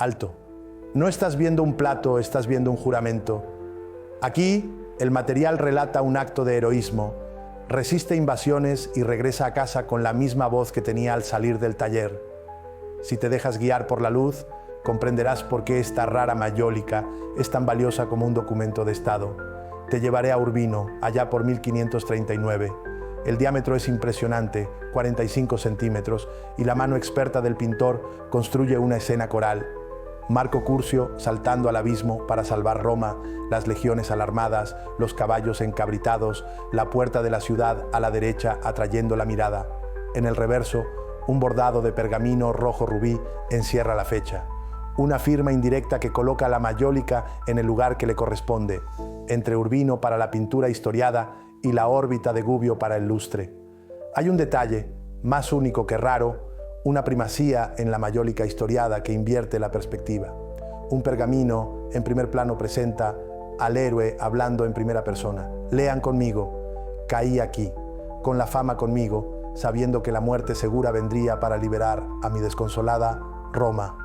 Alto. No estás viendo un plato, estás viendo un juramento. Aquí, el material relata un acto de heroísmo, resiste invasiones y regresa a casa con la misma voz que tenía al salir del taller. Si te dejas guiar por la luz, comprenderás por qué esta rara mayólica es tan valiosa como un documento de Estado. Te llevaré a Urbino, allá por 1539. El diámetro es impresionante, 45 centímetros, y la mano experta del pintor construye una escena coral. Marco Curcio saltando al abismo para salvar Roma, las legiones alarmadas, los caballos encabritados, la puerta de la ciudad a la derecha atrayendo la mirada. En el reverso, un bordado de pergamino rojo rubí encierra la fecha. Una firma indirecta que coloca a la mayólica en el lugar que le corresponde, entre Urbino para la pintura historiada y la órbita de Gubbio para el lustre. Hay un detalle, más único que raro, una primacía en la mayólica historiada que invierte la perspectiva. Un pergamino en primer plano presenta al héroe hablando en primera persona. Lean conmigo, caí aquí, con la fama conmigo, sabiendo que la muerte segura vendría para liberar a mi desconsolada Roma.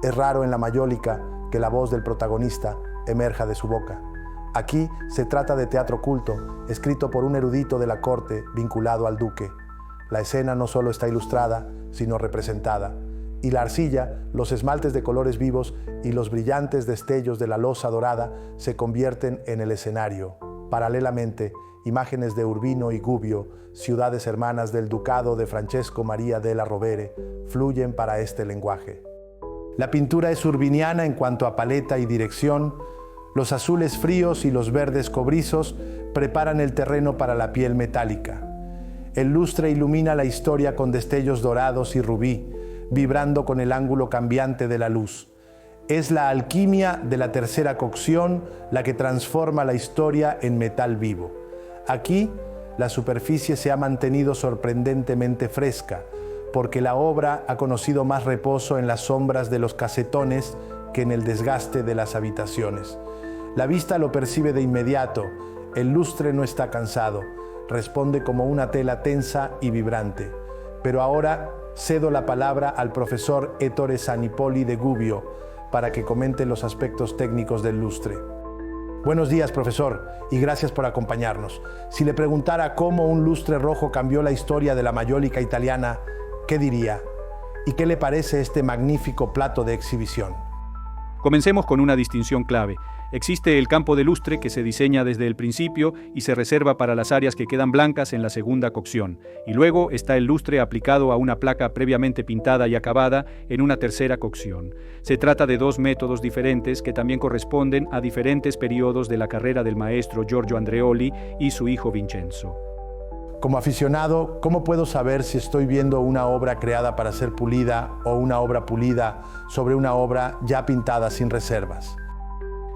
Es raro en la mayólica que la voz del protagonista emerja de su boca. Aquí se trata de teatro culto, escrito por un erudito de la corte vinculado al duque. La escena no solo está ilustrada, sino representada, y la arcilla, los esmaltes de colores vivos y los brillantes destellos de la loza dorada se convierten en el escenario. Paralelamente, imágenes de Urbino y Gubbio, ciudades hermanas del ducado de Francesco Maria della Rovere, fluyen para este lenguaje. La pintura es urbiniana en cuanto a paleta y dirección. Los azules fríos y los verdes cobrizos preparan el terreno para la piel metálica. El lustre ilumina la historia con destellos dorados y rubí, vibrando con el ángulo cambiante de la luz. Es la alquimia de la tercera cocción la que transforma la historia en metal vivo. Aquí, la superficie se ha mantenido sorprendentemente fresca, porque la obra ha conocido más reposo en las sombras de los casetones que en el desgaste de las habitaciones. La vista lo percibe de inmediato, el lustre no está cansado, responde como una tela tensa y vibrante. Pero ahora cedo la palabra al profesor Ettore Sanipoli de Gubbio para que comente los aspectos técnicos del lustre. Buenos días, profesor, y gracias por acompañarnos. Si le preguntara cómo un lustre rojo cambió la historia de la mayólica italiana, ¿qué diría? ¿Y qué le parece este magnífico plato de exhibición? Comencemos con una distinción clave. Existe el campo de lustre que se diseña desde el principio y se reserva para las áreas que quedan blancas en la segunda cocción. Y luego está el lustre aplicado a una placa previamente pintada y acabada en una tercera cocción. Se trata de dos métodos diferentes que también corresponden a diferentes periodos de la carrera del maestro Giorgio Andreoli y su hijo Vincenzo. Como aficionado, ¿cómo puedo saber si estoy viendo una obra creada para ser pulida o una obra pulida sobre una obra ya pintada sin reservas?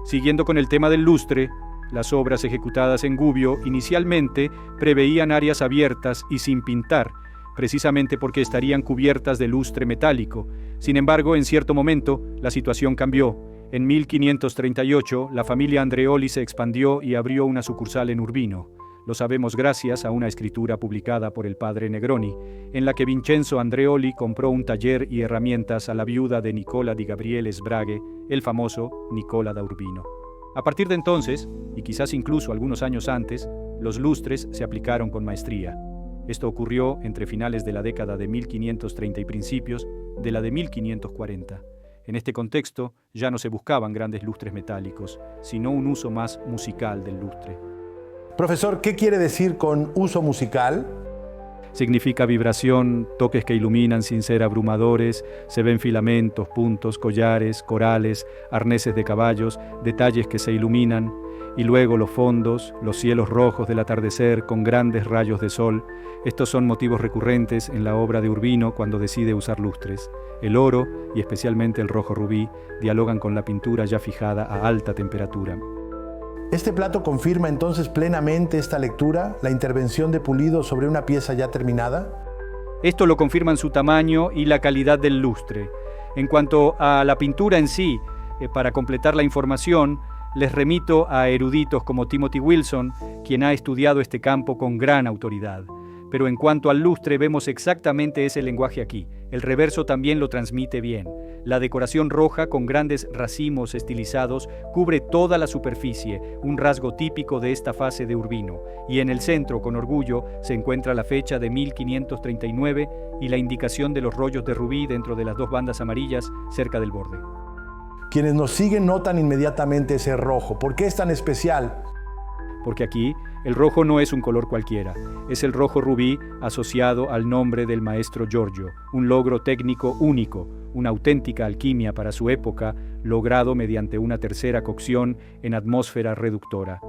Siguiendo con el tema del lustre, las obras ejecutadas en Gubbio inicialmente preveían áreas abiertas y sin pintar, precisamente porque estarían cubiertas de lustre metálico. Sin embargo, en cierto momento, la situación cambió. En 1538, la familia Andreoli se expandió y abrió una sucursal en Urbino. Lo sabemos gracias a una escritura publicada por el padre Negroni, en la que Vincenzo Andreoli compró un taller y herramientas a la viuda de Nicola di Gabriele Sbraghe, el famoso Nicola da Urbino. A partir de entonces, y quizás incluso algunos años antes, los lustres se aplicaron con maestría. Esto ocurrió entre finales de la década de 1530 y principios de la de 1540. En este contexto, ya no se buscaban grandes lustres metálicos, sino un uso más musical del lustre. Profesor, ¿qué quiere decir con uso musical? Significa vibración, toques que iluminan sin ser abrumadores, se ven filamentos, puntos, collares, corales, arneses de caballos, detalles que se iluminan, y luego los fondos, los cielos rojos del atardecer con grandes rayos de sol. Estos son motivos recurrentes en la obra de Urbino cuando decide usar lustres. El oro, y especialmente el rojo rubí, dialogan con la pintura ya fijada a alta temperatura. ¿Este plato confirma entonces plenamente esta lectura, la intervención de pulido sobre una pieza ya terminada? Esto lo confirman su tamaño y la calidad del lustre. En cuanto a la pintura en sí, para completar la información, les remito a eruditos como Timothy Wilson, quien ha estudiado este campo con gran autoridad. Pero en cuanto al lustre, vemos exactamente ese lenguaje aquí. El reverso también lo transmite bien. La decoración roja con grandes racimos estilizados cubre toda la superficie, un rasgo típico de esta fase de Urbino, y en el centro, con orgullo, se encuentra la fecha de 1539 y la indicación de los rollos de rubí dentro de las dos bandas amarillas cerca del borde. Quienes nos siguen notan inmediatamente ese rojo. ¿Por qué es tan especial? Porque aquí el rojo no es un color cualquiera, es el rojo rubí asociado al nombre del maestro Giorgio, un logro técnico único, una auténtica alquimia para su época, logrado mediante una tercera cocción en atmósfera reductora.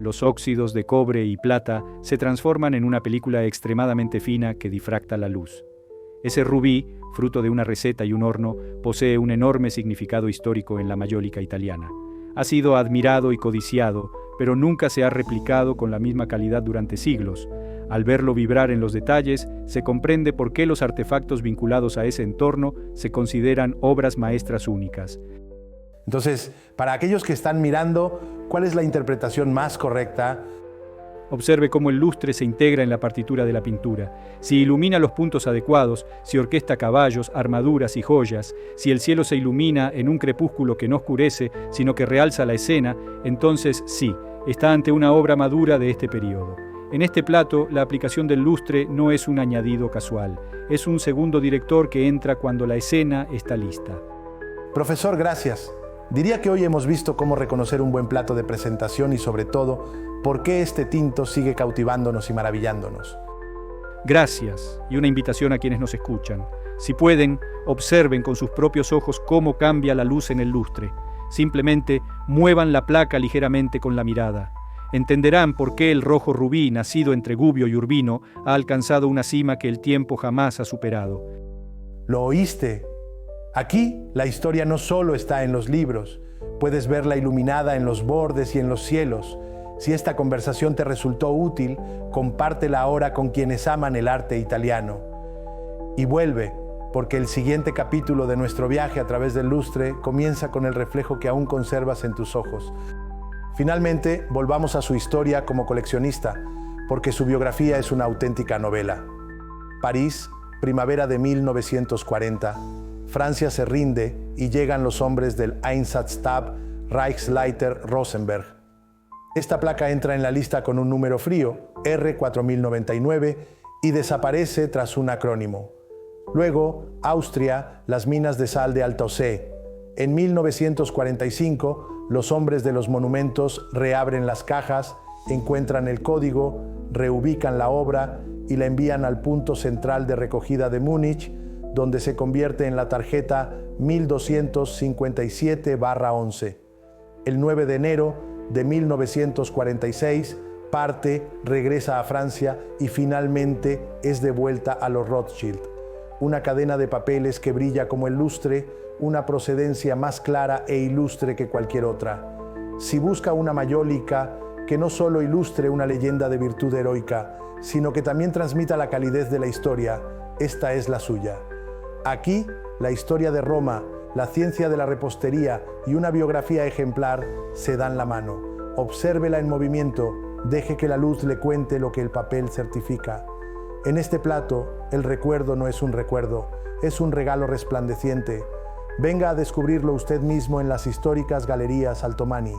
Los óxidos de cobre y plata se transforman en una película extremadamente fina que difracta la luz. Ese rubí, fruto de una receta y un horno, posee un enorme significado histórico en la mayólica italiana. Ha sido admirado y codiciado, pero nunca se ha replicado con la misma calidad durante siglos. Al verlo vibrar en los detalles, se comprende por qué los artefactos vinculados a ese entorno se consideran obras maestras únicas. Entonces, para aquellos que están mirando, ¿cuál es la interpretación más correcta? Observe cómo el lustre se integra en la partitura de la pintura. Si ilumina los puntos adecuados, si orquesta caballos, armaduras y joyas, si el cielo se ilumina en un crepúsculo que no oscurece, sino que realza la escena, entonces sí, está ante una obra madura de este periodo. En este plato, la aplicación del lustre no es un añadido casual, es un segundo director que entra cuando la escena está lista. Profesor, gracias. Diría que hoy hemos visto cómo reconocer un buen plato de presentación y, sobre todo, por qué este tinto sigue cautivándonos y maravillándonos. Gracias, y una invitación a quienes nos escuchan. Si pueden, observen con sus propios ojos cómo cambia la luz en el lustre. Simplemente muevan la placa ligeramente con la mirada. Entenderán por qué el rojo rubí, nacido entre Gubbio y Urbino, ha alcanzado una cima que el tiempo jamás ha superado. ¿Lo oíste? Aquí la historia no solo está en los libros, puedes verla iluminada en los bordes y en los cielos. Si esta conversación te resultó útil, compártela ahora con quienes aman el arte italiano. Y vuelve, porque el siguiente capítulo de nuestro viaje a través del lustre comienza con el reflejo que aún conservas en tus ojos. Finalmente, volvamos a su historia como coleccionista, porque su biografía es una auténtica novela. París, primavera de 1940. Francia se rinde y llegan los hombres del Einsatzstab Reichsleiter Rosenberg. Esta placa entra en la lista con un número frío, R4099, y desaparece tras un acrónimo. Luego, Austria, las minas de sal de Altaussee. En 1945, los hombres de los monumentos reabren las cajas, encuentran el código, reubican la obra y la envían al punto central de recogida de Múnich, donde se convierte en la tarjeta 1257/11. El 9 de enero de 1946 parte, regresa a Francia y finalmente es devuelta a los Rothschild. Una cadena de papeles que brilla como el lustre, una procedencia más clara e ilustre que cualquier otra. Si busca una mayólica que no solo ilustre una leyenda de virtud heroica, sino que también transmita la calidez de la historia, esta es la suya. Aquí, la historia de Roma, la ciencia de la repostería y una biografía ejemplar se dan la mano. Obsérvela en movimiento, deje que la luz le cuente lo que el papel certifica. En este plato, el recuerdo no es un recuerdo, es un regalo resplandeciente. Venga a descubrirlo usted mismo en las históricas galerías Altomani.